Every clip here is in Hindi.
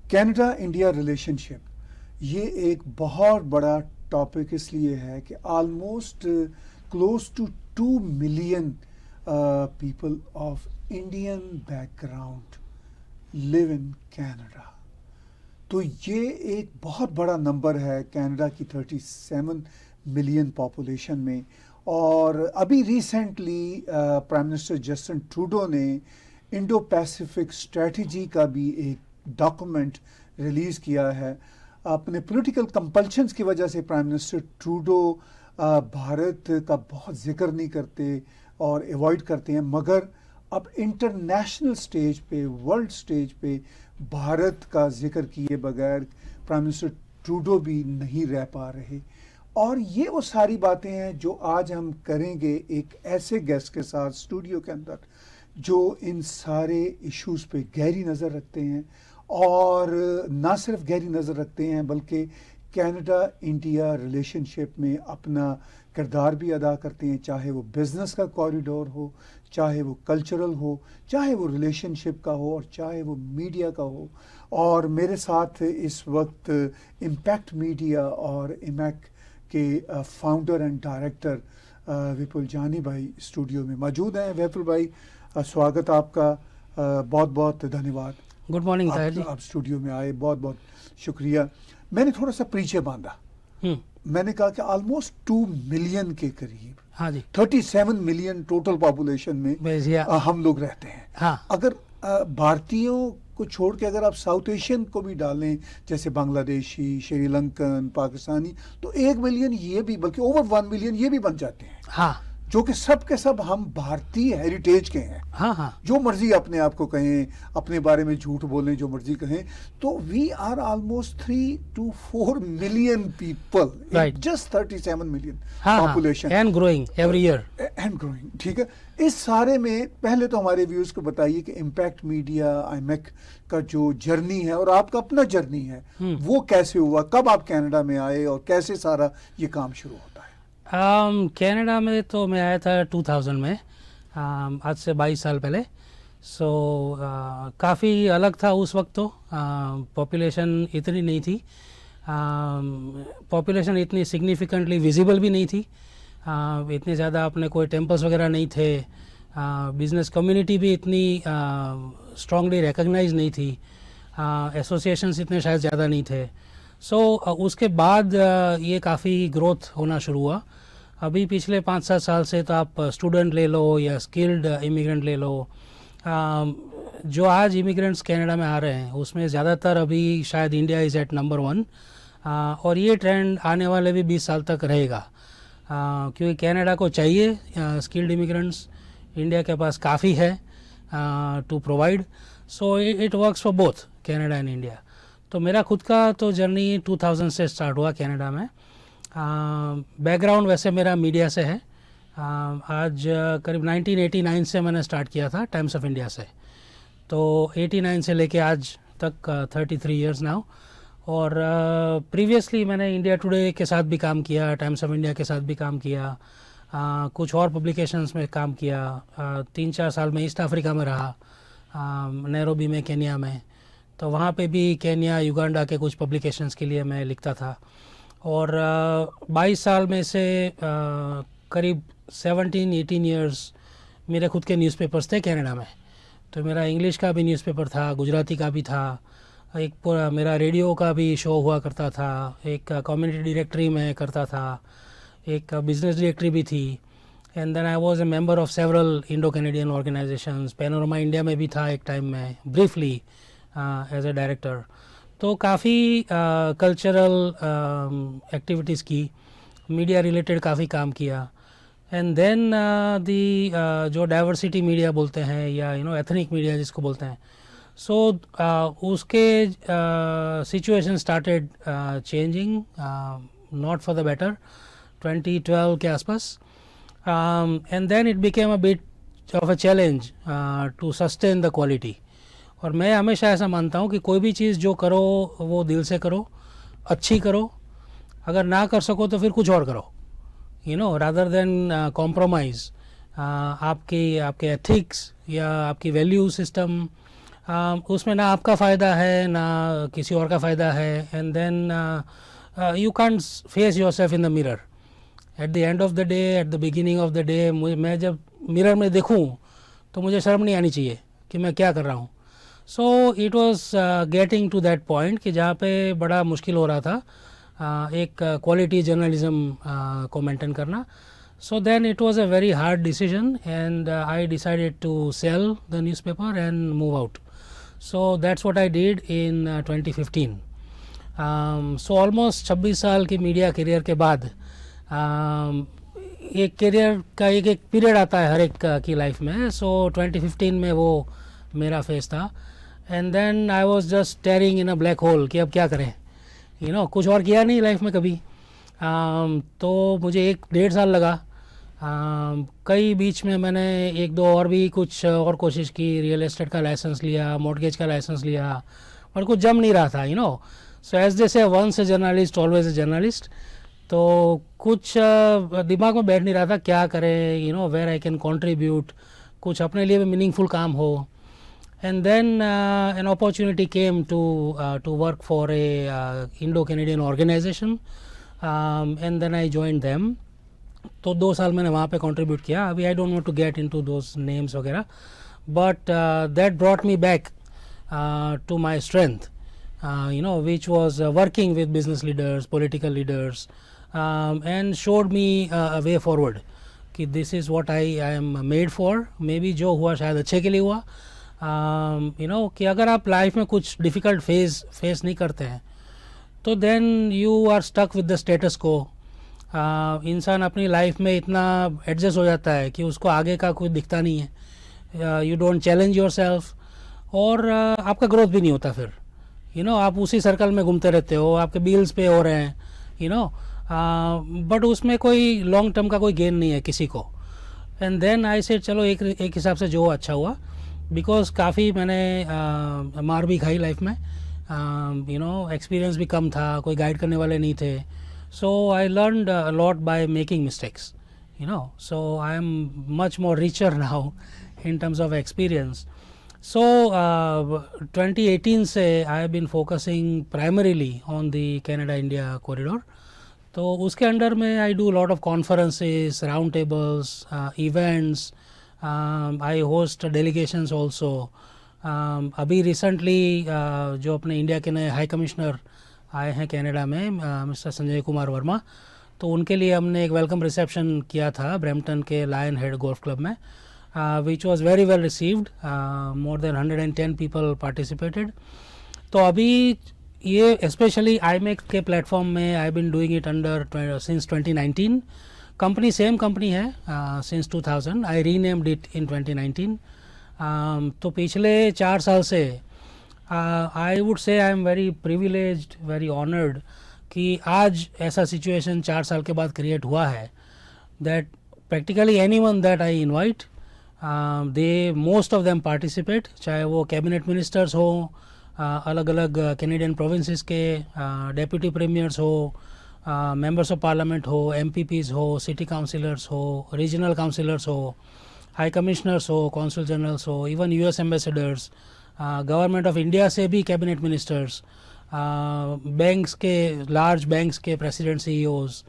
कनाडा इंडिया रिलेशनशिप, ये एक बहुत बड़ा टॉपिक इसलिए है कि almost close to 2 million people of Indian background live in Canada. तो ये एक बहुत बड़ा नंबर है कनाडा की 37 मिलियन पॉपुलेशन में। और अभी recently prime minister Justin Trudeau ने इंडो पैसिफिक स्ट्रेटजी का भी एक डॉक्यूमेंट रिलीज़ किया है। अपने पॉलिटिकल कंपल्शंस की वजह से प्राइम मिनिस्टर ट्रूडो भारत का बहुत जिक्र नहीं करते और अवॉइड करते हैं, मगर अब इंटरनेशनल स्टेज पे, वर्ल्ड स्टेज पे भारत का जिक्र किए बगैर प्राइम मिनिस्टर ट्रूडो भी नहीं रह पा रहे। और ये वो सारी बातें हैं जो आज हम करेंगे एक ऐसे गेस्ट के साथ स्टूडियो के अंदर जो इन सारे इश्यूज़ पे गहरी नज़र रखते हैं, और ना सिर्फ गहरी नज़र रखते हैं बल्कि कनाडा इंडिया रिलेशनशिप में अपना किरदार भी अदा करते हैं, चाहे वो बिज़नेस का कॉरिडोर हो, चाहे वो कल्चरल हो, चाहे वो रिलेशनशिप का हो, और चाहे वो मीडिया का हो। और मेरे साथ इस वक्त इम्पैक्ट मीडिया और इमैक के फाउंडर एंड डायरेक्टर विपुल जानी भाई स्टूडियो में मौजूद हैं। विपुल भाई, स्वागत आपका, बहुत बहुत धन्यवाद। गुड मॉर्निंग ताहिर जी। आप स्टूडियो में आए, बहुत बहुत शुक्रिया। मैंने थोड़ा सा परिचय बांधा, मैंने कहा कि ऑलमोस्ट 2 मिलियन के करीब, हाँ जी, 37 मिलियन टोटल पॉपुलेशन में हम लोग रहते हैं। हाँ। अगर भारतीयों को छोड़ के अगर आप साउथ एशियन को भी डालें, जैसे बांग्लादेशी, श्रीलंकन, पाकिस्तानी, तो 1 मिलियन ये भी, बल्कि ओवर 1 मिलियन ये भी बन जाते हैं। हाँ, जो कि सब के सब हम भारतीय हेरिटेज के हैं। हाँ हाँ, जो मर्जी अपने आप को कहें, अपने बारे में झूठ बोलें, जो मर्जी कहें, तो we are almost 3 to 4 million people, Right. Just 37 million हाँ, population and growing every year. And growing. ठीक है, इस सारे में पहले तो हमारे व्यूअर्स को बताइए कि इम्पैक्ट मीडिया आईमेक का जो जर्नी है और आपका अपना जर्नी है, वो कैसे हुआ, कब आप कनाडा में आए और कैसे सारा ये काम शुरू होता है? कनाडा में तो मैं आया था 2000 में, आज से 22 साल पहले। सो काफ़ी अलग था उस वक्त। तो पॉपुलेशन इतनी नहीं थी, पॉपुलेशन इतनी सिग्निफिकेंटली विजिबल भी नहीं थी, इतने ज़्यादा अपने कोई टेम्पल्स वगैरह नहीं थे, बिजनेस कम्युनिटी भी इतनी स्ट्रांगली रिकग्नाइज नहीं थी, एसोसिएशंस इतने शायद ज़्यादा नहीं थे। सो उसके बाद ये काफ़ी ग्रोथ होना शुरू हुआ। अभी पिछले 5-7 साल से तो आप स्टूडेंट ले लो या स्किल्ड इमिग्रेंट ले लो, जो आज इमिग्रेंट्स कनाडा में आ रहे हैं उसमें ज़्यादातर अभी शायद इंडिया इज़ एट नंबर 1, और ये ट्रेंड आने वाले भी 20 साल तक रहेगा, क्योंकि कनाडा को चाहिए स्किल्ड इमिग्रेंट्स, इंडिया के पास काफ़ी है to provide. So it works for both Canada and India. तो मेरा खुद का तो जर्नी 2000 से स्टार्ट हुआ कनाडा में। बैकग्राउंड वैसे मेरा मीडिया से है। आज करीब 1989 से मैंने स्टार्ट किया था टाइम्स ऑफ इंडिया से, तो 89 से लेके आज तक 33 इयर्स नाउ। और प्रीवियसली मैंने इंडिया टुडे के साथ भी काम किया, टाइम्स ऑफ इंडिया के साथ भी काम किया, कुछ और पब्लिकेशंस में काम किया। 3-4 साल में ईस्ट अफ्रीका में रहा, नैरोबी में, केन्या में, तो वहाँ पे भी केन्या, युगांडा के कुछ पब्लिकेशंस के लिए मैं लिखता था। और 22 साल में से करीब 17-18 इयर्स मेरे खुद के न्यूज़पेपर्स थे कनाडा में। तो मेरा इंग्लिश का भी न्यूज़पेपर था, गुजराती का भी था, एक पूरा मेरा रेडियो का भी शो हुआ करता था, एक कम्युनिटी डायरेक्टरी में करता था, एक बिजनेस डायरेक्टरी भी थी। And then I was a member of several Indo Canadian organisations. Panorama India में भी था एक टाइम में, ब्रीफली एज ए डायरेक्टर। तो काफ़ी कल्चरल एक्टिविटीज़ की, मीडिया रिलेटेड काफ़ी काम किया। एंड देन दी जो डाइवर्सिटी मीडिया बोलते हैं या एथनिक मीडिया जिसको बोलते हैं, सो उसके situation started changing, not for the better, 2012 के आसपास। And then it became a bit of a challenge to sustain the quality. और मैं हमेशा ऐसा मानता हूँ कि कोई भी चीज़ जो करो वो दिल से करो, अच्छी करो, अगर ना कर सको तो फिर कुछ और करो, रादर देन कॉम्प्रोमाइज़ आपके एथिक्स या आपकी वैल्यू सिस्टम, उसमें ना आपका फ़ायदा है ना किसी और का फ़ायदा है. And then you can't face yourself in the mirror. At the end of the day, at the beginning of the day, मैं जब मिरर में देखूं तो मुझे शर्म नहीं आनी चाहिए कि मैं क्या कर रहा हूँ. So it was getting to that point कि जहाँ पे बड़ा मुश्किल हो रहा था एक क्वालिटी जर्नलिज्म को मेंटेन करना. So then it was a very hard decision, and I decided to sell the newspaper and move out. So that's what I did in 2015. So almost 26 साल की मीडिया करियर के बाद एक करियर का एक पीरियड आता है हर एक की लाइफ में. सो 2015 में वो मेरा फेज था. And then I was just staring in a black hole कि अब क्या करें. कुछ और किया नहीं लाइफ में कभी. तो मुझे 1-1.5 साल लगा. कई बीच में मैंने 1-2 और भी कुछ और कोशिश की. रियल एस्टेट का लाइसेंस लिया, मॉर्गेज का लाइसेंस लिया, पर कुछ जम नहीं रहा था. सो as they say once a journalist always a journalist. तो कुछ दिमाग में बैठ नहीं रहा था क्या करें, वेयर आई कैन कंट्रीब्यूट, कुछ अपने लिए भी मीनिंगफुल काम हो. And then an opportunity came to work for a Indo Canadian organisation. And then I joined them. तो 2 साल मैंने वहाँ पे कंट्रीब्यूट किया. अभी I don't want to get into those names वगैरह, but that brought me back to my strength, which was working with business leaders, political leaders, and showed me a way forward कि this is what I am made for. Maybe जो हुआ शायद अच्छे के लिए हुआ. कि अगर आप लाइफ में कुछ डिफ़िकल्ट फेस नहीं करते हैं तो then you are stuck with the status quo. इंसान अपनी लाइफ में इतना एडजस्ट हो जाता है कि उसको आगे का कोई दिखता नहीं है. You don't challenge your self, और आपका ग्रोथ भी नहीं होता फिर. आप उसी सर्कल में घूमते रहते हो, आपके बिल्स पे हो रहे हैं, बट उसमें कोई लॉन्ग टर्म का कोई गेन नहीं है किसी को. एंड देन आई सेड चलो एक हिसाब से जो अच्छा हुआ, बिकॉज काफ़ी मैंने मार भी खाई लाइफ में. एक्सपीरियंस भी कम था, कोई गाइड करने वाले नहीं थे. So I learned a lot by making mistakes, so I am much more richer now in terms of experience. So 2018 से I have been focusing primarily on the Canada-India corridor. तो उसके अंडर में I do a lot of conferences, round tables, events. I host delegations also. अभी recently जो अपने इंडिया के नए हाई कमिश्नर आए हैं कनाडा में, मिस्टर संजय कुमार वर्मा, तो उनके लिए हमने एक वेलकम रिसेप्शन किया था ब्रैम्पटन के लायन हेड गोल्फ क्लब में, which was very well received. More than 110 people participated. तो अभी ये स्पेशली IMEC के प्लेटफॉर्म में I been doing it under since 2019. Company same company है since 2000. I renamed it in 2019. तो पिछले 4 साल से I would say I am very privileged, very honoured कि आज ऐसा सिचुएशन 4 साल के बाद क्रिएट हुआ है that practically anyone that I invite, they most of them participate. चाहे वो कैबिनेट मिनिस्टर्स हो, अलग अलग कैनेडियन प्रोविंसेस के डेप्यूटी प्रीमियर्स हो, मेंबर्स ऑफ पार्लियामेंट हो, MPPs हो, सिटी काउंसिलर्स हो, रीजनल काउंसिलर्स हो, हाई कमिश्नर्स हो, कॉन्सल जनरल्स हो, even US ambassadors, government of India से भी कैबिनेट मिनिस्टर्स, बैंक्स के, लार्ज बैंक्स के प्रेसिडेंट CEOs,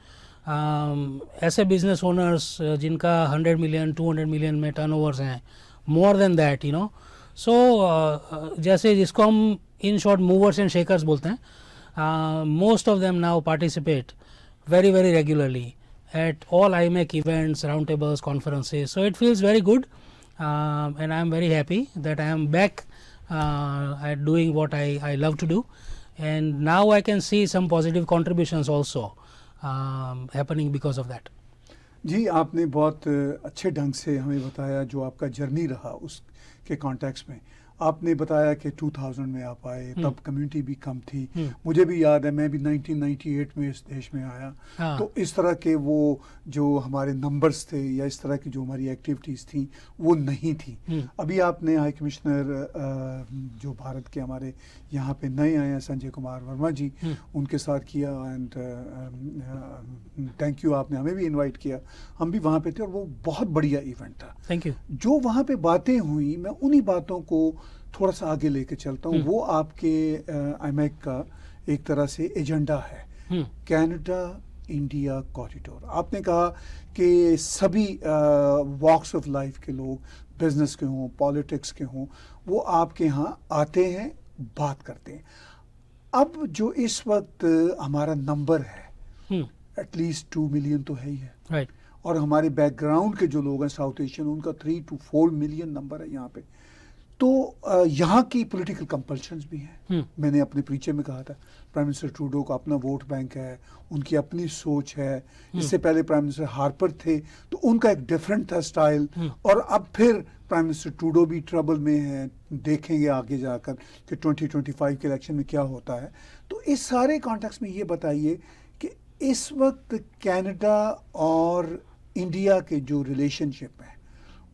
ऐसे बिजनेस ओनर्स जिनका 100 मिलियन 200 मिलियन में टर्नओवर्स हैं, मोर देन दैट. सो जैसे जिसको हम in short movers and shakers बोलते हैं, most of them now participate very regularly at all IMEC events, roundtables, conferences. So it feels very good, and I am very happy that I am back at doing what I love to do, and now I can see some positive contributions also happening because of that. जी, आपने बहुत अच्छे ढंग से हमें बताया जो आपका जर्नी रहा उसके कॉन्टेक्स्ट में. आपने बताया कि 2000 में आप आए, तब कम्युनिटी भी कम थी. मुझे भी याद है, मैं भी 1998 में इस देश में आया. तो इस तरह के वो जो हमारे नंबर्स थे या इस तरह की जो हमारी एक्टिविटीज़ थी वो नहीं थी. अभी आपने हाई कमिश्नर जो भारत के हमारे यहाँ पे नए आए हैं, संजय कुमार वर्मा जी, उनके साथ किया. एंड थैंक यू, आपने हमें भी इनवाइट किया. हम भी वहाँ पे थे और वो बहुत बढ़िया इवेंट था. Thank you. जो वहाँ पे बातें हुई, मैं उन्हीं बातों को थोड़ा सा आगे लेके चलता हूँ। वो आपके IMEC का एक तरह से एजेंडा है, कनाडा इंडिया कॉरिडोर। आपने कहा कि सभी वॉक्स ऑफ लाइफ के लोग, बिजनेस के हों, पॉलिटिक्स के हों, वो आपके यहाँ आते हैं, बात करते हैं। अब जो इस वक्त हमारा नंबर है, एटलीस्ट 2 मिलियन तो है ही है, राइट। और हमारे बैकग्राउंड के जो लोग हैं साउथ एशियन, उनका 3 to 4 मिलियन नंबर है यहाँ पे। तो यहाँ की पॉलिटिकल कंपल्शंस भी हैं। मैंने अपने परिचय में कहा था, प्राइम मिनिस्टर ट्रूडो का अपना वोट बैंक है, उनकी अपनी सोच है। इससे पहले प्राइम मिनिस्टर हार्पर थे तो उनका एक डिफरेंट था स्टाइल, और अब फिर प्राइम मिनिस्टर ट्रूडो भी ट्रबल में है। देखेंगे आगे जाकर कि 2025 के इलेक्शन में क्या होता है। तो इस सारे कॉन्टेक्स्ट में ये बताइए कि इस वक्त कनाडा और इंडिया के जो रिलेशनशिप है,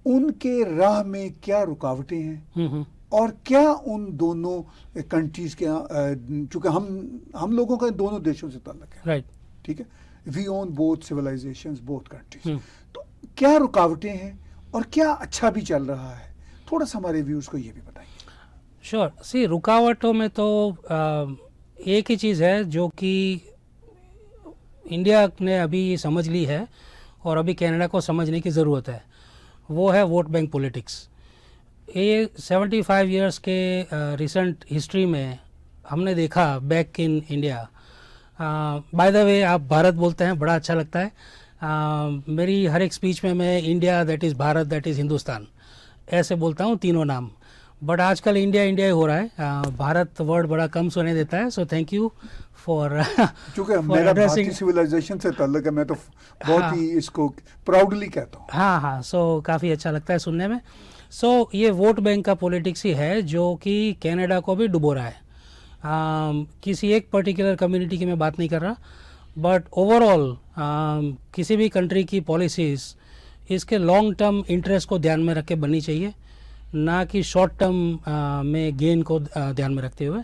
उनके राह में क्या रुकावटें हैं, और क्या उन दोनों कंट्रीज के, चूंकि हम लोगों का दोनों देशों से ताल्लुक है, राइट, ठीक है, we own both civilisations, both countries. तो क्या रुकावटें हैं और क्या अच्छा भी चल रहा है, थोड़ा सा हमारे व्यूअर्स को ये भी बताइए। श्योर। सी, रुकावटों में तो एक ही चीज़ है जो कि इंडिया ने अभी समझ ली है और अभी कनाडा को समझने की ज़रूरत है, वो है वोट बैंक पॉलिटिक्स। ये 75 इयर्स के रिसेंट हिस्ट्री में हमने देखा back in India. By the way, आप भारत बोलते हैं, बड़ा अच्छा लगता है। मेरी हर एक स्पीच में मैं India, that is Bharat, that is Hindustan, ऐसे बोलता हूँ, तीनों नाम। बट आजकल इंडिया इंडिया ही हो रहा है, भारत वर्ड बड़ा कम सुने देता है। सो थैंक यू फॉर क्योंकि मेरा भारतीय सिविलाइजेशन से ताल्लुक है, मैं तो बहुत ही इसको प्राउडली कहता हूँ। हाँ, सो काफ़ी अच्छा लगता है सुनने में। सो ये वोट बैंक का पॉलिटिक्स ही है जो कि कनाडा को भी डुबो रहा है। किसी एक पर्टिकुलर कम्युनिटी की मैं बात नहीं कर रहा, बट ओवरऑल किसी भी कंट्री की पॉलिसीज़ इसके लॉन्ग टर्म इंटरेस्ट को ध्यान में रख के बननी चाहिए, ना कि शॉर्ट टर्म में गेन को ध्यान में रखते हुए।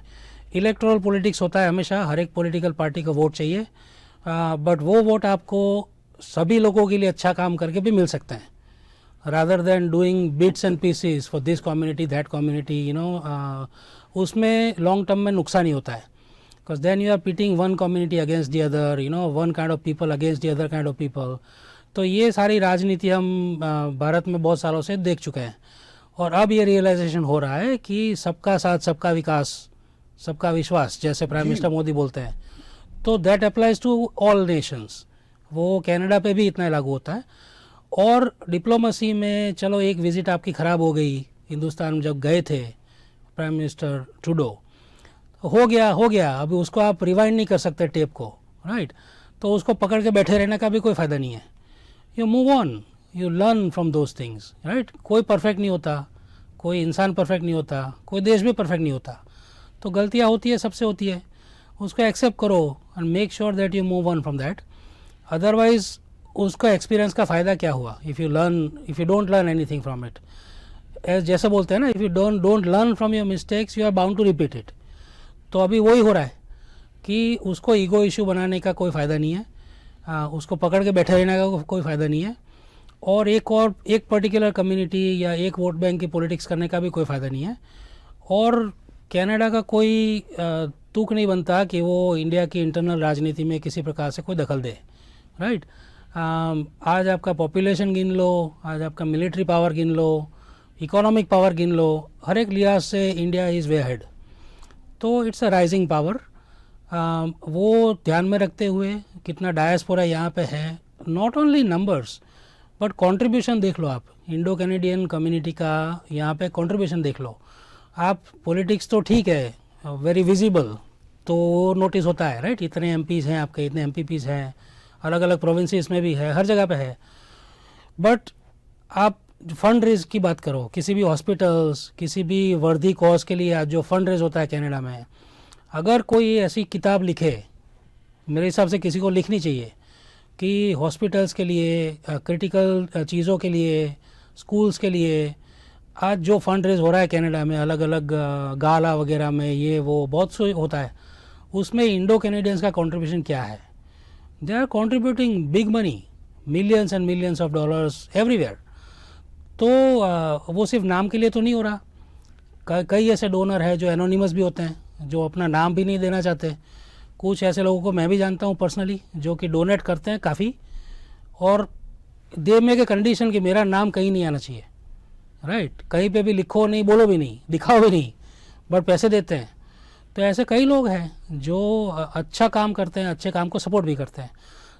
इलेक्टोरल पॉलिटिक्स होता है, हमेशा हर एक पॉलिटिकल पार्टी का वोट चाहिए, बट वो वोट आपको सभी लोगों के लिए अच्छा काम करके भी मिल सकते हैं, rather than doing bits and pieces for this community, that community, उसमें लॉन्ग टर्म में नुकसान ही होता है। Because then you are pitting one community against the other, one kind of people against the other kind of people. तो ये सारी राजनीति हम भारत में बहुत सालों से देख चुके हैं, और अब ये रियलाइजेशन हो रहा है कि सबका साथ, सबका विकास, सबका विश्वास, जैसे प्राइम मिनिस्टर मोदी बोलते हैं, तो that applies to all nations. वो कनाडा पे भी इतना लागू होता है। और डिप्लोमेसी में चलो एक विजिट आपकी ख़राब हो गई, हिंदुस्तान जब गए थे प्राइम मिनिस्टर ट्रूडो, हो गया, अभी उसको आप रिवाइंड नहीं कर सकते टेप को, राइट। तो उसको पकड़ के बैठे रहने का भी कोई फ़ायदा नहीं है। You move on, you learn from those things, right. कोई परफेक्ट नहीं होता, कोई इंसान परफेक्ट नहीं होता, कोई देश भी परफेक्ट नहीं होता। तो गलतियाँ होती है, सबसे होती है, उसको एक्सेप्ट करो and make sure that you move on from that. Otherwise उसका एक्सपीरियंस का फ़ायदा क्या हुआ if you don't learn anything from it. जैसे बोलते हैं ना, if you don't learn from your mistakes you are bound to repeat it. तो अभी वही हो रहा है कि उसको ईगो इशू बनाने का कोई फ़ायदा नहीं है, उसको पकड़ के बैठे रहने का कोई फ़ायदा नहीं है, और एक पर्टिकुलर कम्युनिटी या एक वोट बैंक की पॉलिटिक्स करने का भी कोई फ़ायदा नहीं है। और कनाडा का कोई तुक नहीं बनता कि वो इंडिया की इंटरनल राजनीति में किसी प्रकार से कोई दखल दे, राइट। आज आपका पॉपुलेशन गिन लो, आज आपका मिलिट्री पावर गिन लो, इकोनॉमिक पावर गिन लो, हर एक लिहाज से इंडिया इज़ वे हेड। तो इट्स अ राइजिंग पावर। वो ध्यान में रखते हुए कितना डायस्पोरा यहाँ पे है, not only numbers but contribution देख लो आप, इंडो कैनेडियन कम्युनिटी का यहाँ पे कंट्रीब्यूशन देख लो आप। पॉलिटिक्स तो ठीक है, वेरी विजिबल, तो नोटिस होता है, राइट। इतने एमपीज़ हैं आपके, इतने एमपीपीज़ हैं, अलग अलग प्रोविंसेस में भी है, हर जगह पे है। बट आप फंड रेज की बात करो, किसी भी हॉस्पिटल्स, किसी भी वर्दी कॉज के लिए आज जो फंड रेज होता है कनाडा में, अगर कोई ऐसी किताब लिखे, मेरे हिसाब से किसी को लिखनी चाहिए कि हॉस्पिटल्स के लिए, क्रिटिकल चीज़ों के लिए, स्कूल्स के लिए आज जो फंड रेज हो रहा है कनाडा में, अलग अलग गाला वगैरह में, ये वो बहुत से होता है, उसमें इंडो कैनेडियंस का कंट्रीब्यूशन क्या है। They are contributing big money, millions and millions of dollars everywhere. तो वो सिर्फ नाम के लिए तो नहीं हो रहा, कई ऐसे डोनर हैं जो एनोनिमस भी होते हैं, जो अपना नाम भी नहीं देना चाहते। कुछ ऐसे लोगों को मैं भी जानता हूँ पर्सनली, जो कि डोनेट करते हैं काफ़ी, और दे मेक ए कंडीशन कि मेरा नाम कहीं नहीं आना चाहिए, राइट। कहीं पे भी लिखो नहीं, बोलो भी नहीं, दिखाओ भी नहीं, बट पैसे देते हैं। तो ऐसे कई लोग हैं जो अच्छा काम करते हैं, अच्छे काम को सपोर्ट भी करते हैं।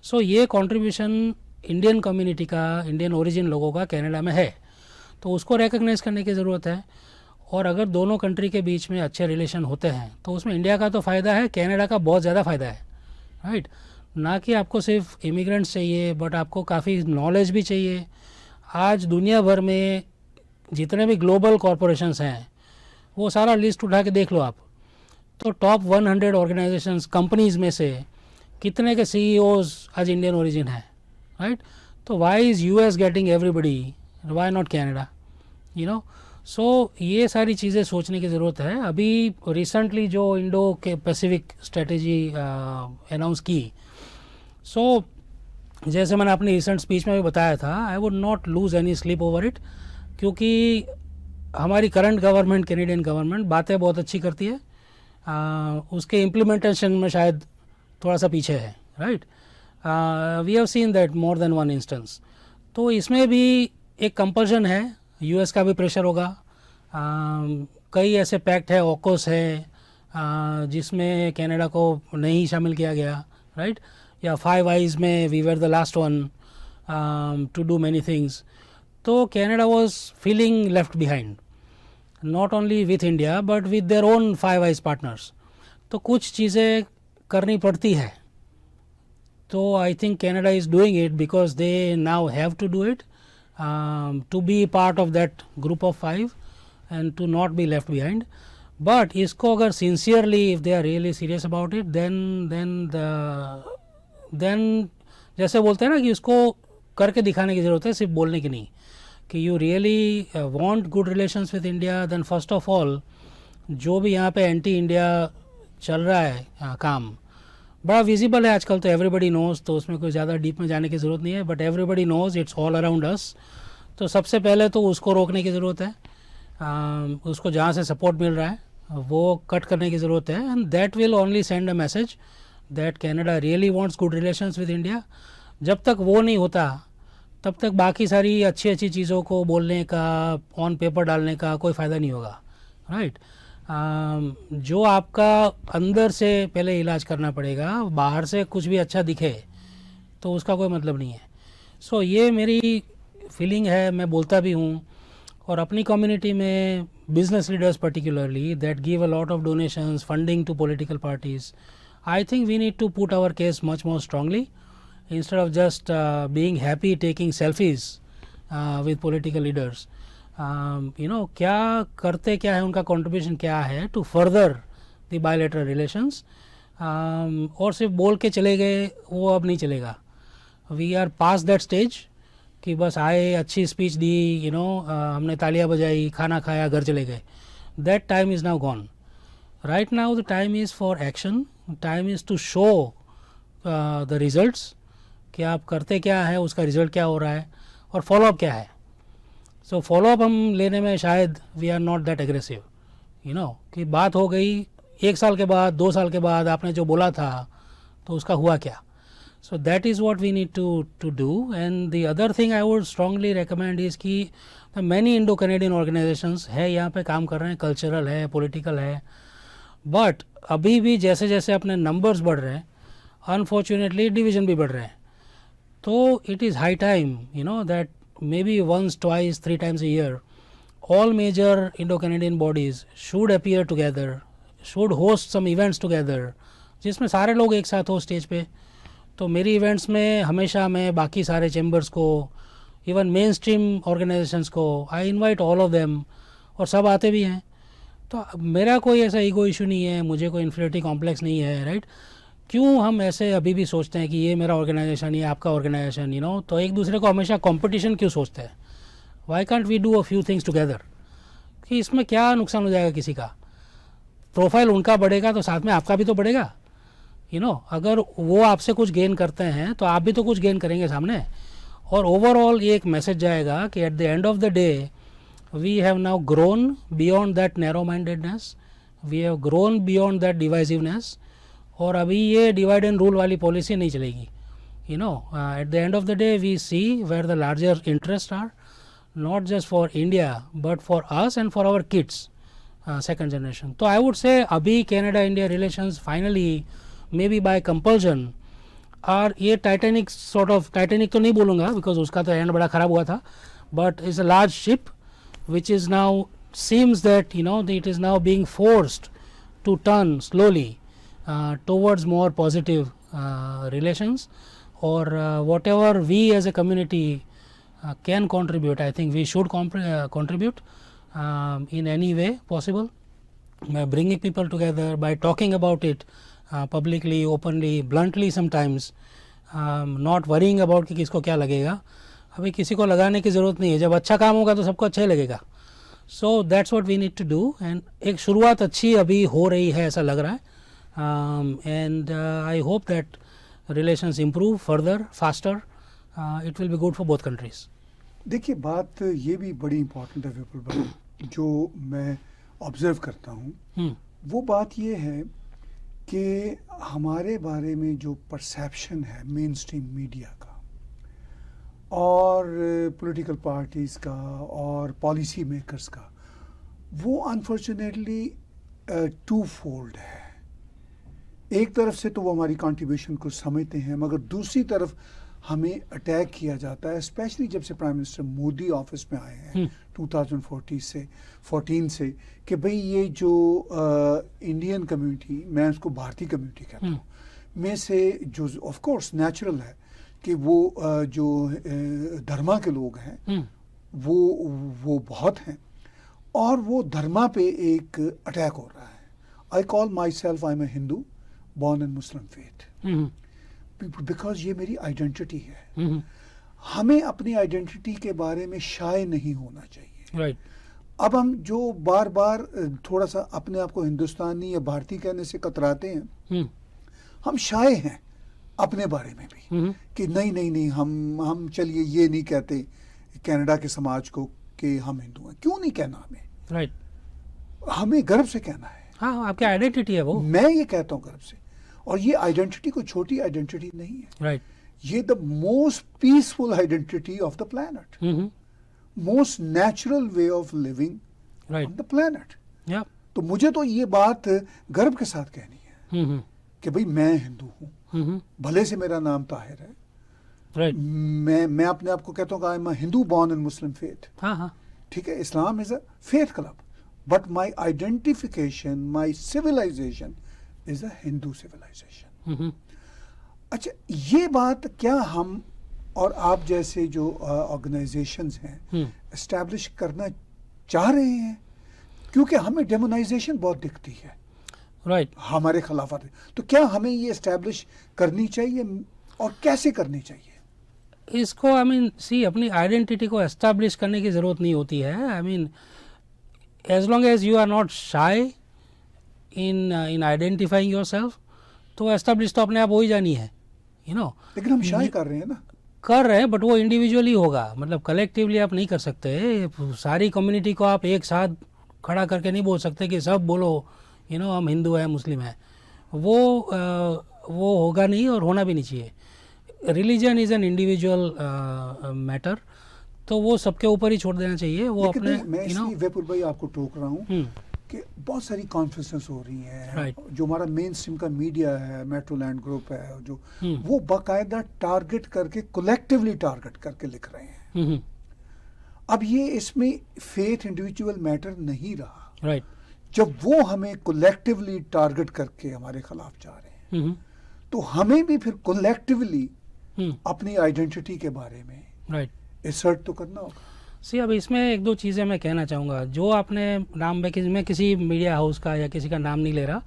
सो ये कंट्रीब्यूशन इंडियन कम्युनिटी का, इंडियन ओरिजिन लोगों का कनाडा में है, तो उसको रिकग्नाइज करने की ज़रूरत है। और अगर दोनों कंट्री के बीच में अच्छे रिलेशन होते हैं तो उसमें इंडिया का तो फ़ायदा है, कनाडा का बहुत ज़्यादा फ़ायदा है, राइट। ना कि आपको सिर्फ इमिग्रेंट्स चाहिए, बट आपको काफ़ी नॉलेज भी चाहिए। आज दुनिया भर में जितने भी ग्लोबल कॉरपोरेशंस हैं, वो सारा लिस्ट उठा के देख लो आप, तो टॉप 100 ऑर्गेनाइजेशंस, कंपनीज़ में से कितने के CEOs आज इंडियन ओरिजिन है, राइट। तो why is US getting everybody, why not Canada, you know. So ये सारी चीज़ें सोचने की ज़रूरत है। अभी रिसेंटली जो इंडो के पैसिफिक स्ट्रेटेजी अनाउंस की, सो जैसे मैंने अपनी रिसेंट स्पीच में भी बताया था, I would not lose any sleep over it, क्योंकि हमारी करंट गवर्नमेंट, कैनेडियन गवर्नमेंट, बातें बहुत अच्छी करती है, उसके इम्प्लीमेंटेशन में शायद थोड़ा सा पीछे है, right. We have seen that more than one instance. तो इसमें भी एक कंपल्शन है, US का भी प्रेशर होगा। कई ऐसे पैक्ट है, ऑकस है, जिसमें कनाडा को नहीं शामिल किया गया, राइट। या 5 Eyes में we were the last one to do many things. तो Canada was feeling left behind, not only with India but with their own 5 Eyes partners. तो कुछ चीज़ें करनी पड़ती है। तो I think Canada is doing it because they now have to do it, to be part of that group of 5 and to not be left behind. But इसको अगर sincerely, if they are really serious about it, then जैसे बोलते हैं ना कि इसको करके दिखाने की ज़रूरत है, सिर्फ बोलने की नहीं। कि you really want good relations with India, then first of all जो भी यहाँ पे एंटी इंडिया चल रहा है काम, बड़ा विजिबल है आजकल, तो एवरीबडी नोज़, तो उसमें कोई ज़्यादा डीप में जाने की ज़रूरत नहीं है, but everybody nose it's all around us. तो सबसे पहले तो उसको रोकने की ज़रूरत है, उसको जहाँ से सपोर्ट मिल रहा है वो कट करने की ज़रूरत है, and that will only send a message that Canada really wants good relations with India. जब तक वो नहीं होता तब तक बाकी सारी अच्छी अच्छी चीज़ों को बोलने का, ऑन पेपर डालने का कोई फ़ायदा नहीं होगा, राइट। जो आपका अंदर से पहले इलाज करना पड़ेगा, बाहर से कुछ भी अच्छा दिखे तो उसका कोई मतलब नहीं है। सो ये मेरी फीलिंग है, मैं बोलता भी हूँ। और अपनी कम्युनिटी में business leaders particularly that give a lot of donations, funding to political parties, I think we need to put our case much more strongly instead of just being happy taking selfies with political leaders. You know, क्या करते क्या है, उनका contribution क्या है to further the bilateral relations, और सिर्फ बोल के चले गए वो अब नहीं चलेगा। We are past that stage कि बस आए, अच्छी स्पीच दी, you know, हमने तालियां बजाई, खाना खाया, घर चले गए। That time is now gone. Right now the time is for action. Time is to show the results, कि आप करते क्या है, उसका रिजल्ट क्या हो रहा है, और फॉलोअप क्या है। सो फॉलोअप हम लेने में शायद we are not that aggressive, you know, कि बात हो गई, 1 साल के बाद, 2 साल के बाद आपने जो बोला था तो उसका हुआ क्या। So that is what we need to do. And the other thing I would strongly recommend is कि मैनी इंडो कैनेडियन ऑर्गेनाइजेशंस है यहाँ पे काम कर रहे हैं, कल्चरल है, पॉलिटिकल है, बट अभी भी जैसे जैसे अपने नंबर्स बढ़ रहे हैं, अनफॉर्चुनेटली डिवीज़न भी बढ़ रहे हैं। So it is high time, you know, that maybe once, twice, 3 times a year, all major Indo-Canadian bodies should appear together, should host some events together, जिसमें सारे लोग एक साथ हो स्टेज पे। तो मेरी इवेंट्स में हमेशा मैं बाकी सारे चैम्बर्स को, इवन मेन स्ट्रीम ऑर्गेनाइजेशंस को, I invite all of them, और सब आते भी हैं। तो मेरा कोई ऐसा ईगो इशू नहीं है, मुझे कोई इन्फीरियरिटी कॉम्प्लेक्स नहीं है, राइट। क्यों हम ऐसे अभी भी सोचते हैं कि ये मेरा ऑर्गेनाइजेशन, ये आपका ऑर्गेनाइजेशन, यू नो, तो एक दूसरे को हमेशा कंपटीशन क्यों सोचते हैं। Why can't we do a few things together, कि इसमें क्या नुकसान हो जाएगा किसी का। प्रोफाइल उनका बढ़ेगा तो साथ में आपका भी तो बढ़ेगा, यू नो। अगर वो आपसे कुछ गेन करते हैं तो आप भी तो कुछ गेन करेंगे सामने, और ओवरऑल ये एक मैसेज जाएगा कि eight the end of the day we have now grown beyond that narrow mindedness, we have grown beyond that divisiveness, और अभी ये डिवाइड एंड रूल वाली पॉलिसी नहीं चलेगी. You know, at the end of the day we see where the larger interests are, not just for India but for us and for our kids, second generation. So I would say अभी Canada India relations finally maybe by compulsion और ये टाइटैनिक सॉर्ट ऑफ, टाइटैनिक तो नहीं बोलूँगा बिकॉज उसका तो एंड बड़ा ख़राब हुआ था, but is a large ship which is now seems that it is now being forced to turn slowly towards more positive relations, or whatever we as a community can contribute, I think we should contribute in any way possible, by bringing people together, by talking about it publicly, openly, bluntly sometimes, not worrying about कि किसको क्या लगेगा. अभी किसी को लगाने की ज़रूरत नहीं है, जब अच्छा काम होगा तो सबको अच्छा ही लगेगा. So that's what we need to do, and एक शुरुआत अच्छी अभी हो रही है ऐसा लग रहा है, and I hope that relations improve further, faster. It will be good for both countries. देखिए बात ये भी बड़ी इम्पोर्टेंट है विपुल भाई, जो मैं ऑब्जर्व करता हूँ वो बात ये है कि हमारे बारे में जो परसेप्शन है मेन स्ट्रीम मीडिया का और पॉलिटिकल पार्टीज़ का और पॉलिसी मेकर्स का, वो अनफॉर्चुनेटली टू फोल्ड है. एक तरफ से तो वो हमारी कंट्रीब्यूशन को समझते हैं, मगर दूसरी तरफ हमें अटैक किया जाता है, स्पेशली जब से प्राइम मिनिस्टर मोदी ऑफिस में आए हैं 2014 से कि भाई ये जो इंडियन कम्युनिटी, मैं उसको भारतीय कम्युनिटी कहता हूँ, में से जो ऑफ कोर्स नेचुरल है कि वो जो धर्मा के लोग हैं वो बहुत हैं, और वो धर्मा पे एक अटैक हो रहा है. I call myself I am a Hindu born in Muslim faith, because ये मेरी आइडेंटिटी है. हमें अपनी आइडेंटिटी के बारे में शाय नहीं होना चाहिए. राइट. अब हम जो बार बार थोड़ा सा अपने आप को हिंदुस्तानी या भारतीय कहने से कतराते हैं, हम शाय हैं अपने बारे में भी कि नहीं हम चलिए ये नहीं कहते कनाडा के समाज को कि हम हिंदू हैं. क्यों नहीं कहना हमें? राइट. हमें गर्व से कहना है. हाँ, आपकी आइडेंटिटी है वो. मैं ये कहता हूँ गर्व से, और ये आइडेंटिटी कोई छोटी आइडेंटिटी नहीं है. राइट. ये the most peaceful identity of the planet, most natural way of living on the planet. तो मुझे तो ये बात गर्व के साथ कहनी है कि भाई मैं हिंदू हूँ, भले से मेरा नाम ताहिर है. राइट. मैं अपने आप को कहता हूँ I am a Hindu born in Muslim faith. ठीक है, Islam is a faith club, but my identification, my civilisation is a Hindu civilisation. अच्छा, ये बात क्या हम और आप जैसे जो ऑर्गेनाइजेशंस हैं एस्टैब्लिश करना चाह रहे हैं? क्योंकि हमें डेमोनाइजेशन बहुत दिखती है. राइट. हमारे खिलाफ आते, तो क्या हमें ये एस्टैब्लिश करनी चाहिए और कैसे करनी चाहिए? इसको सी अपनी आइडेंटिटी को एस्टैब्लिश करने की ज़रूरत नहीं होती है. As long as you are not shy in identifying yourself, तो एस्टैब्लिश तो अपने आप हो ही जानी है. लेकिन हम शाय कर रहे हैं ना. कर रहे हैं, बट वो इंडिविजुअली होगा, मतलब कलेक्टिवली आप नहीं कर सकते. सारी कम्युनिटी को आप एक साथ खड़ा करके नहीं बोल सकते कि सब बोलो हम हिंदू हैं, मुस्लिम हैं. वो होगा नहीं और होना भी नहीं चाहिए. Religion is an individual matter, तो वो सबके ऊपर ही छोड़ देना चाहिए. वो अपने मैं इसलिए विपुल भाई आपको टोक रहा हूँ कि बहुत सारी कॉन्फ्रेंसेस हो रही हैं. Right. जो हमारा मेन स्ट्रीम का मीडिया है, मेट्रोलैंड ग्रुप है, जो वो बाकायदा टारगेट करके, कलेक्टिवली टारगेट करके लिख रहे हैं. अब ये इसमें फेथ इंडिविजुअल मैटर नहीं रहा. राइट. जब वो हमें कलेक्टिवली टारगेट करके हमारे खिलाफ जा रहे हैं, तो हमें भी फिर कलेक्टिवली अपनी आइडेंटिटी के बारे में असर्ट तो करना होगा. अब इसमें एक दो चीज़ें मैं कहना चाहूँगा. जो आपने नाम मैं किसी मीडिया हाउस का या किसी का नाम नहीं ले रहा,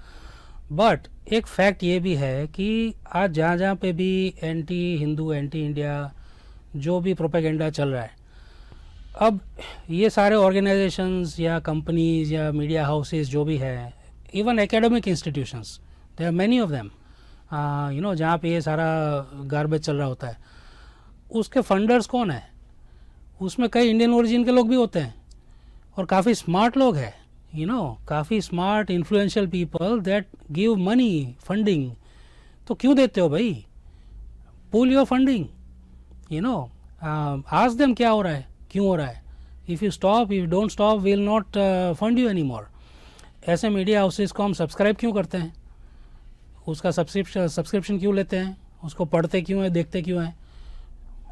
बट एक फैक्ट ये भी है कि आज जहाँ जहाँ पे भी एंटी हिंदू, एंटी इंडिया जो भी प्रोपेगेंडा चल रहा है, अब ये सारे ऑर्गेनाइजेशंस या कंपनीज या मीडिया हाउसेस जो भी है, even academic institutions, there are many of them, जहाँ पे ये सारा गार्बेज चल रहा होता है, उसके फंडर्स कौन है? उसमें कई इंडियन ओरिजिन के लोग भी होते हैं. और काफ़ी स्मार्ट लोग हैं, काफ़ी smart influential people that give money funding. तो क्यों देते हो भाई? Pull your funding, ask them क्या हो रहा है, क्यों हो रहा है. If you don't stop, will not fund you any more. ऐसे मीडिया हाउसेस को हम सब्सक्राइब क्यों करते हैं? उसका सब्सक्रिप्शन क्यों लेते हैं? उसको पढ़ते क्यों हैं, देखते क्यों हैं?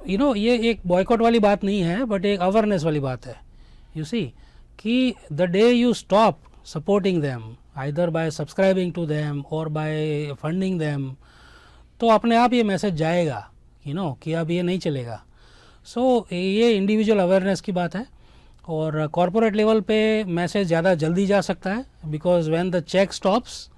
ये एक बॉयकॉट वाली बात नहीं है, बट एक अवेयरनेस वाली बात है. यू सी कि the day you stop supporting them either by subscribing to them और बाय फंडिंग देम, तो अपने आप ये मैसेज जाएगा कि अब ये नहीं चलेगा. सो ये इंडिविजुअल अवेयरनेस की बात है. और कॉरपोरेट लेवल पे मैसेज ज़्यादा जल्दी जा सकता है, because when the check stops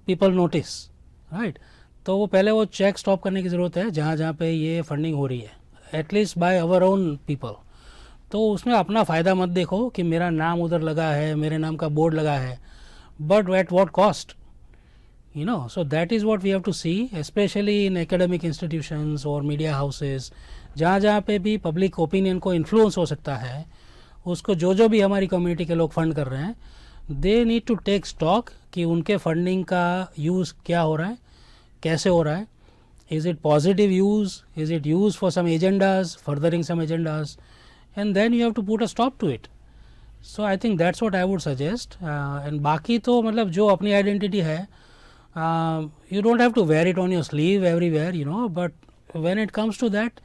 people notice, right. तो वो पहले वो चेक स्टॉप करने की ज़रूरत है जहाँ जहाँ पे ये फंडिंग हो रही है, at least by our own people. तो उसमें अपना फ़ायदा मत देखो कि मेरा नाम उधर लगा है, मेरे नाम का बोर्ड लगा है, but at what cost, so that is what we have to see, especially in academic institutions और media houses, जहाँ जहाँ पे भी पब्लिक ओपिनियन को इन्फ्लुएंस हो सकता है, उसको जो भी हमारी कम्युनिटी के लोग फंड कर रहे हैं, they need to take stock कि उनके फंडिंग का यूज़ क्या हो रहा है, कैसे हो रहा है. Is it positive use, is it use for some agendas, furthering some agendas, and then you have to put a stop to it. So I think that's what I would suggest. And बाकी तो मतलब जो अपनी आइडेंटिटी है, you don't have to wear it on your sleeve everywhere, but when it comes to that,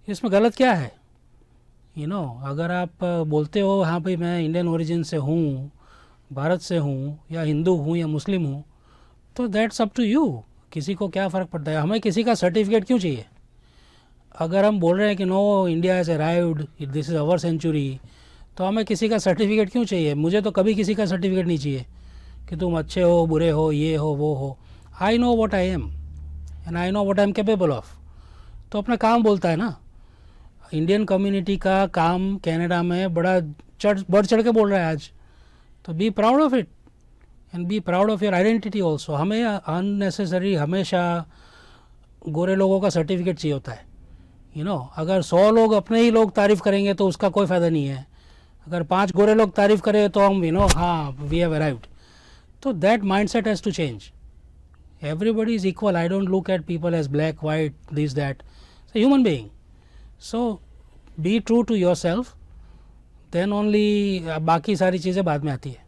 इसमें गलत क्या है? अगर आप बोलते हो हाँ भाई मैं इंडियन ओरिजिन से हूँ, भारत से हूँ, या हिंदू हूँ या मुस्लिम हूँ, तो दैट्स अप टू यू. किसी को क्या फ़र्क पड़ता है? हमें किसी का सर्टिफिकेट क्यों चाहिए? अगर हम बोल रहे हैं कि no, India has arrived, this is our century, तो हमें किसी का सर्टिफिकेट क्यों चाहिए? मुझे तो कभी किसी का सर्टिफिकेट नहीं चाहिए कि तुम अच्छे हो, बुरे हो, ये हो, वो हो. I know what I am and I know what I am capable of. तो अपना काम बोलता है ना. इंडियन कम्युनिटी का काम कनाडा में बढ़ चढ़ के बोल रहा है आज. तो be proud of it and be proud of your identity also. हमें अननेसेसरी हमेशा गोरे लोगों का सर्टिफिकेट चाहिए होता है. अगर 100 लोग अपने ही लोग तारीफ़ करेंगे तो उसका कोई फ़ायदा नहीं है. अगर 5 गोरे लोग तारीफ़ करें तो हम हाँ we have arrived. So that mindset has to change. Everybody is equal. I don't look at people as black, white, this, that. It's a human being. So be true to yourself. Then only बाकी सारी चीज़ें बाद में आती है.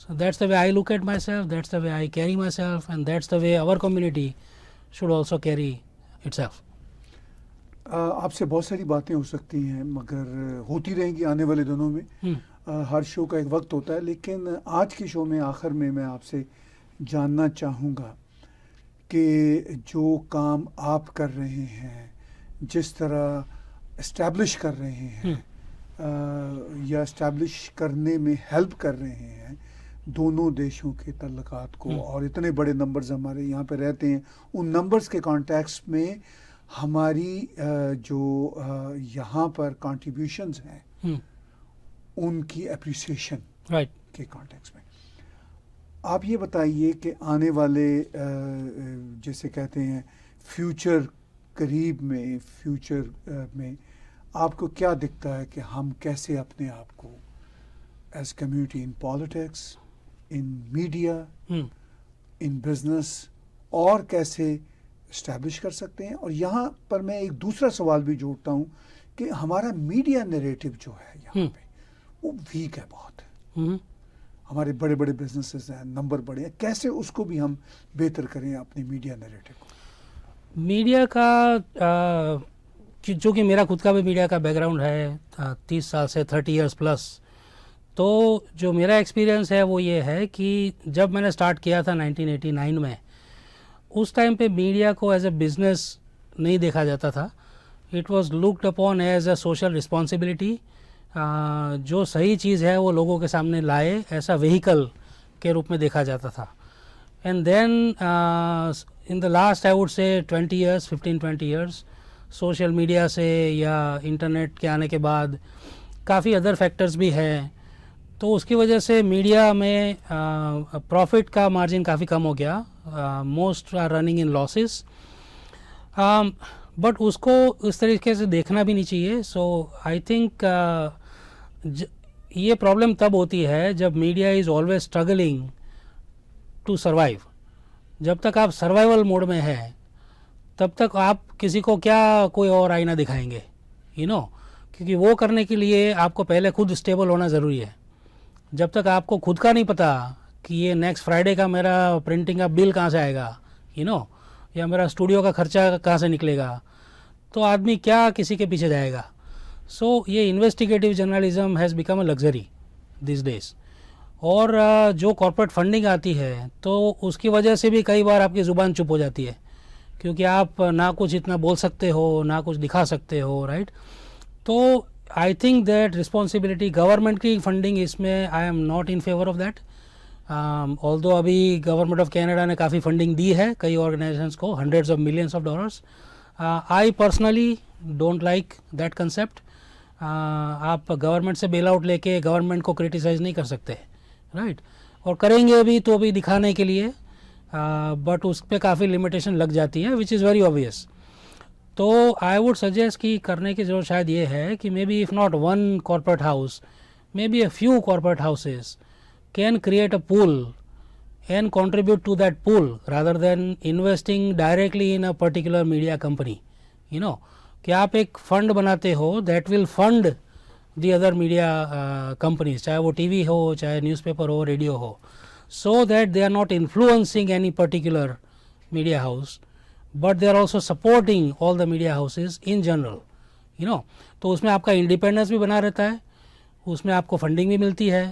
So that's the way I look at myself. That's the way I carry myself, and that's the way our community should also carry itself. आपसे बहुत सारी बातें हो सकती हैं, मगर होती रहेंगी आने वाले दिनों में. हर शो का एक वक्त होता है, लेकिन आज के शो में आखिर में मैं आपसे जानना चाहूँगा कि जो काम आप कर रहे हैं, जिस तरह इस्टेब्लिश कर रहे हैं या इस्टेब्लिश करने में हेल्प कर रहे हैं दोनों देशों के तल्लुकात को, और इतने बड़े नंबर्स हमारे यहाँ पे रहते हैं, उन नंबर्स के कॉन्टेक्स्ट में हमारी जो यहाँ पर कॉन्ट्रीब्यूशंस हैं उनकी अप्रिसिएशन के कॉन्टेक्स्ट में आप ये बताइए कि आने वाले जैसे कहते हैं फ्यूचर करीब में, फ्यूचर में आपको क्या दिखता है कि हम कैसे अपने आप को as community in politics, in media, in business और कैसे इस्टेब्लिश कर सकते हैं. और यहाँ पर मैं एक दूसरा सवाल भी जोड़ता हूँ कि हमारा मीडिया नैरेटिव जो है यहाँ पे वो वीक है बहुत. हमारे बड़े बड़े बिजनेसेस हैं, नंबर बड़े हैं, कैसे उसको भी हम बेहतर करें अपने मीडिया नैरेटिव को? मीडिया का जो कि मेरा खुद का भी मीडिया का बैकग्राउंड है 30 साल से 30 इयर्स प्लस, तो जो मेरा एक्सपीरियंस है वो ये है कि जब मैंने स्टार्ट किया था 1989 में, उस टाइम पे मीडिया को एज ए बिज़नेस नहीं देखा जाता था. It was looked upon as a social responsibility. जो सही चीज़ है वो लोगों के सामने लाए, ऐसा व्हीकल के रूप में देखा जाता था. And then in the last I would say 15-20 years social media से या इंटरनेट के आने के बाद काफ़ी अदर फैक्टर्स भी हैं, तो उसकी वजह से मीडिया में प्रॉफिट का मार्जिन काफ़ी कम हो गया. Most are running in losses, but उसको इस तरीके से देखना भी नहीं चाहिए. सो आई थिंक ये प्रॉब्लम तब होती है जब media is always struggling to survive. जब तक आप सर्वाइवल मोड में है तब तक आप किसी को क्या कोई और आईना दिखाएंगे, यू नो, क्योंकि वो करने के लिए आपको पहले खुद स्टेबल होना ज़रूरी है. जब तक आपको खुद का नहीं पता कि ये नेक्स्ट फ्राइडे का मेरा प्रिंटिंग का बिल कहाँ से आएगा, यू नो, या मेरा स्टूडियो का खर्चा कहाँ से निकलेगा, तो आदमी क्या किसी के पीछे जाएगा. सो ये investigative journalism has become a luxury this days. और जो कॉर्पोरेट फंडिंग आती है तो उसकी वजह से भी कई बार आपकी ज़ुबान चुप हो जाती है, क्योंकि आप ना कुछ इतना बोल सकते हो ना कुछ दिखा सकते हो, राइट. तो I think that responsibility government की फंडिंग, इसमें I am not in favour of that. Although अभी गवर्नमेंट ऑफ कनाडा ने काफ़ी फंडिंग दी है कई ऑर्गेनाइजेशंस को, hundreds of millions of dollars. I personally don't like that concept. आप गवर्नमेंट से बेल आउट लेके गवर्नमेंट को क्रिटिसाइज़ नहीं कर सकते, राइट. और करेंगे भी तो भी दिखाने के लिए, बट उस पर काफ़ी लिमिटेशन लग जाती है विच इज़ वेरी ऑब्वियस. तो आई वुड सजेस्ट कि करने की ज़रूरत शायद ये है कि may be if not one corporate house, may be a few corporate houses can create a pool and contribute to that pool rather than investing directly in a particular media company, you know, कि आप एक फंड बनाते हो that will fund the other media companies, चाहे वो टीवी हो, चाहे न्यूज़पेपर हो, रेडियो हो, so that they are not influencing any particular media house but they are also supporting all the media houses in general, you know. तो उसमें आपका इंडिपेंडेंस भी बना रहता है, उसमें आपको फंडिंग भी मिलती है,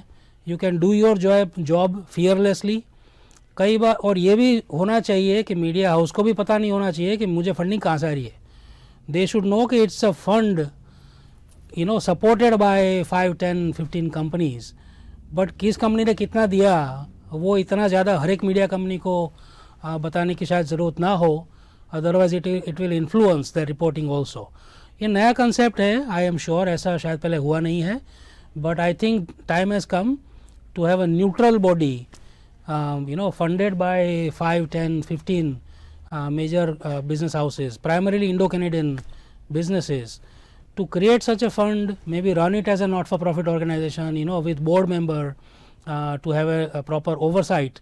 you can do your job fearlessly कई बार. और ये भी होना चाहिए कि मीडिया हाउस को भी पता नहीं होना चाहिए कि मुझे फंडिंग कहाँ से आ रही है. दे शुड नो कि it's a fund, you know, supported by 5, 10, 15 companies, but किस कंपनी ने कितना दिया वो इतना ज़्यादा हर एक मीडिया कंपनी को बताने की शायद ज़रूरत ना हो, otherwise it will influence the reporting also. ये नया कंसेप्ट है, आई एम श्योर ऐसा शायद पहले हुआ नहीं है, but I think time has come to have a neutral body, you know, funded by 5, 10, 15 major business houses, primarily Indo-Canadian businesses, to create such a fund, maybe run it as a not-for-profit organization, you know, with board member, to have a proper oversight,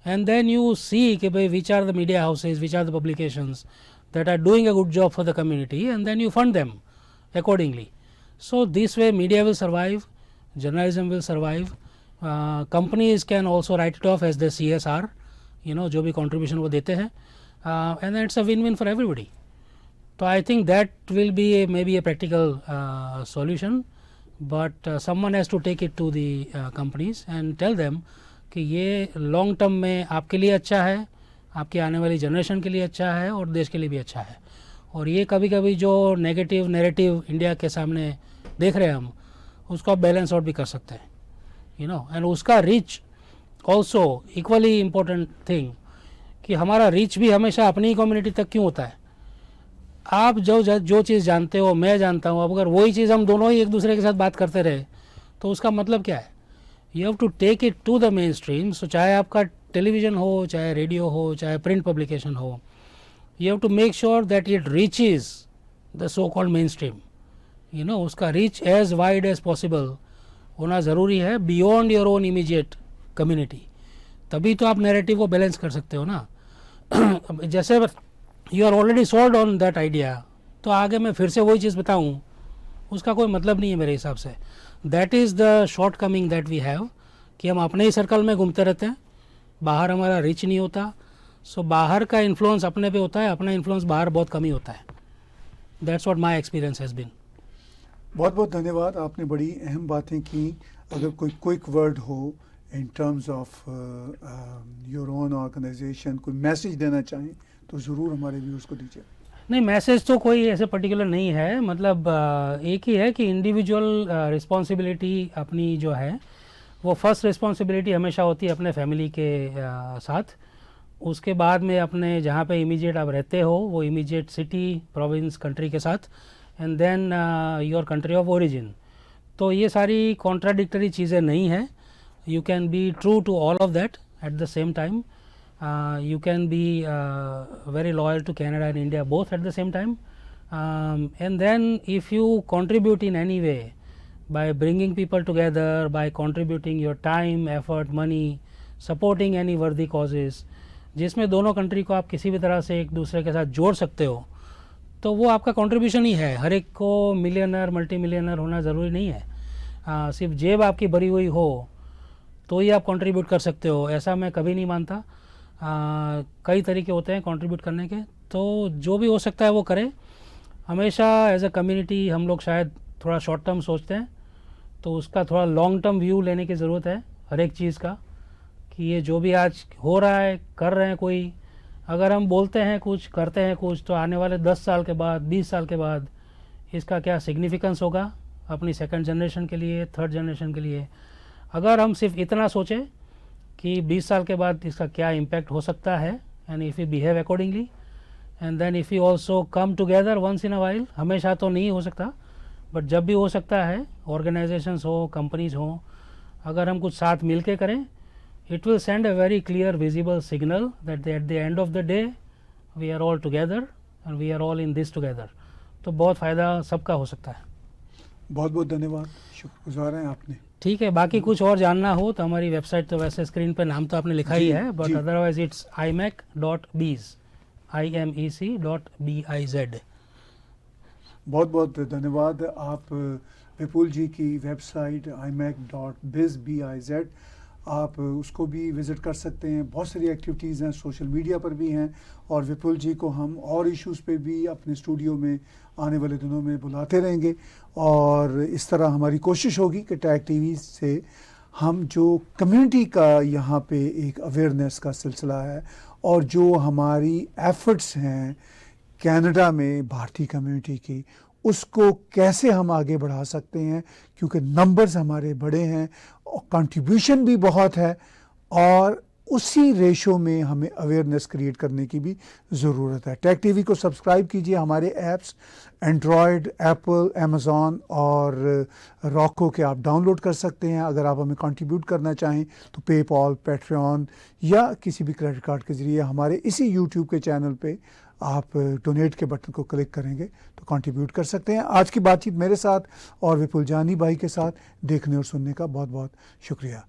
and then you see which are the media houses, which are the publications that are doing a good job for the community, and then you fund them accordingly. So this way media will survive, journalism will survive. Companies can also write it off as the CSR, you know, जो भी contribution वो देते हैं, and it's a win-win for everybody. So I think that will be maybe a practical solution, but someone has to take it to the companies and tell them कि ये long term में आपके लिए अच्छा है, आपकी आने वाली जनरेशन के लिए अच्छा है और देश के लिए भी अच्छा है. और ये कभी कभी जो नेगेटिव नैरेटिव इंडिया के सामने देख रहे हैं हम, उसको आप बैलेंस आउट भी कर सकते हैं, यू नो. एंड उसका reach also equally important thing, कि हमारा रीच भी हमेशा अपनी ही कम्युनिटी तक क्यों होता है. आप जो चीज़ जानते हो, मैं जानता हूँ, अब अगर वही चीज़ हम दोनों ही एक दूसरे के साथ बात करते रहे तो उसका मतलब क्या है. You have to take it to the mainstream. So चाहे आपका टेलीविज़न हो, चाहे रेडियो हो, चाहे प्रिंट पब्लिकेशन हो, you have to make sure that it reaches the so called mainstream, you know, उसका reach as wide as possible होना ज़रूरी है, beyond your own immediate community. तभी तो आप narrative को balance कर सकते हो ना. जैसे you are already sold on that idea, तो आगे मैं फिर से वही चीज़ बताऊँ उसका कोई मतलब नहीं है मेरे हिसाब से. That is the shortcoming that we have, कि हम अपने ही सर्कल में घूमते रहते हैं, बाहर हमारा रीच नहीं होता. सो बाहर का इन्फ्लुएंस अपने पे होता है, अपना इन्फ्लुएंस बाहर बहुत कम ही होता है. That's what my experience has been. बहुत बहुत धन्यवाद, आपने बड़ी अहम बातें की. अगर कोई क्विक वर्ड हो in terms of your own organisation, कोई मैसेज देना चाहें तो ज़रूर हमारे व्यूअर्स को दीजिए. नहीं, मैसेज तो कोई ऐसे पर्टिकुलर नहीं है, मतलब एक ही है कि इंडिविजुअल रिस्पॉन्सिबिलिटी अपनी जो है वो फर्स्ट रिस्पॉन्सिबिलिटी हमेशा होती है अपने फैमिली के साथ. उसके बाद में अपने जहाँ पे इमीडिएट आप रहते हो वो इमीडिएट सिटी, प्रोविंस, कंट्री के साथ, and then your country of origin. तो ये सारी कॉन्ट्राडिक्टरी चीज़ें नहीं हैं. You can be true to all of that at the same time. You can be very loyal to Canada and India both at the same time. And then if you contribute in any way by bringing people together, by contributing your time, effort, money, supporting any worthy causes, जिसमें दोनों कंट्री को आप किसी भी तरह से एक दूसरे के साथ जोड़ सकते हो, तो वो आपका कंट्रीब्यूशन ही है. हर एक को मिलियनर मल्टी मिलियनर होना ज़रूरी नहीं है. सिर्फ जेब आपकी भरी हुई हो तो ही आप कंट्रीब्यूट कर सकते हो, ऐसा मैं कभी नहीं मानता. कई तरीके होते हैं कंट्रीब्यूट करने के, तो जो भी हो सकता है वो करें. हमेशा एज अ कम्युनिटी हम लोग शायद थोड़ा शॉर्ट टर्म सोचते हैं, तो उसका थोड़ा लॉन्ग टर्म व्यू लेने की ज़रूरत है हर एक चीज़ का, कि ये जो भी आज हो रहा है, कर रहे हैं कोई, अगर हम बोलते हैं कुछ, करते हैं कुछ, तो आने वाले 10 साल के बाद, 20 साल के बाद इसका क्या सिग्निफिकेंस होगा अपनी सेकंड जनरेशन के लिए, थर्ड जनरेशन के लिए. अगर हम सिर्फ इतना सोचें कि 20 साल के बाद इसका क्या इम्पैक्ट हो सकता है, and if you behave accordingly, and then if you also come together once in a while, हमेशा तो नहीं हो सकता बट जब भी हो सकता है, ऑर्गेनाइजेशंस हो, कंपनीज हो, अगर हम कुछ साथ मिल के करें, it will send a very clear visible signal that at the end of the day we are all together and we are all in this together. तो बहुत फ़ायदा सबका हो सकता है. बहुत बहुत धन्यवाद, शुक्रगुजार हैं आपने. ठीक है, बाकी कुछ और जानना हो तो हमारी वेबसाइट, तो वैसे स्क्रीन पे नाम तो आपने लिखा ही है, but otherwise it's imec.biz, imec.biz. बहुत बहुत धन्यवाद. आप विपुल जी की वेबसाइट imec.biz आप उसको भी विज़िट कर सकते हैं. बहुत सारी एक्टिविटीज़ हैं, सोशल मीडिया पर भी हैं, और विपुल जी को हम और इश्यूज़ पे भी अपने स्टूडियो में आने वाले दिनों में बुलाते रहेंगे. और इस तरह हमारी कोशिश होगी कि टैग टीवी से हम जो कम्युनिटी का यहाँ पे एक अवेयरनेस का सिलसिला है, और जो हमारी एफ़र्ट्स हैं कनाडा में भारतीय कम्युनिटी की, उसको कैसे हम आगे बढ़ा सकते हैं, क्योंकि नंबर्स हमारे बड़े हैं और कंट्रीब्यूशन भी बहुत है, और उसी रेशो में हमें अवेयरनेस क्रिएट करने की भी ज़रूरत है. टैग टीवी को सब्सक्राइब कीजिए. हमारे ऐप्स एंड्रॉयड, एप्पल, अमेज़ॉन और रॉको के आप डाउनलोड कर सकते हैं. अगर आप हमें कंट्रीब्यूट करना चाहें तो पेपॉल, पैट्रियन या किसी भी क्रेडिट कार्ड के ज़रिए हमारे इसी यूट्यूब के चैनल पे आप डोनेट के बटन को क्लिक करेंगे तो कंट्रीब्यूट कर सकते हैं. आज की बातचीत मेरे साथ और विपुल जानी भाई के साथ देखने और सुनने का बहुत बहुत शुक्रिया.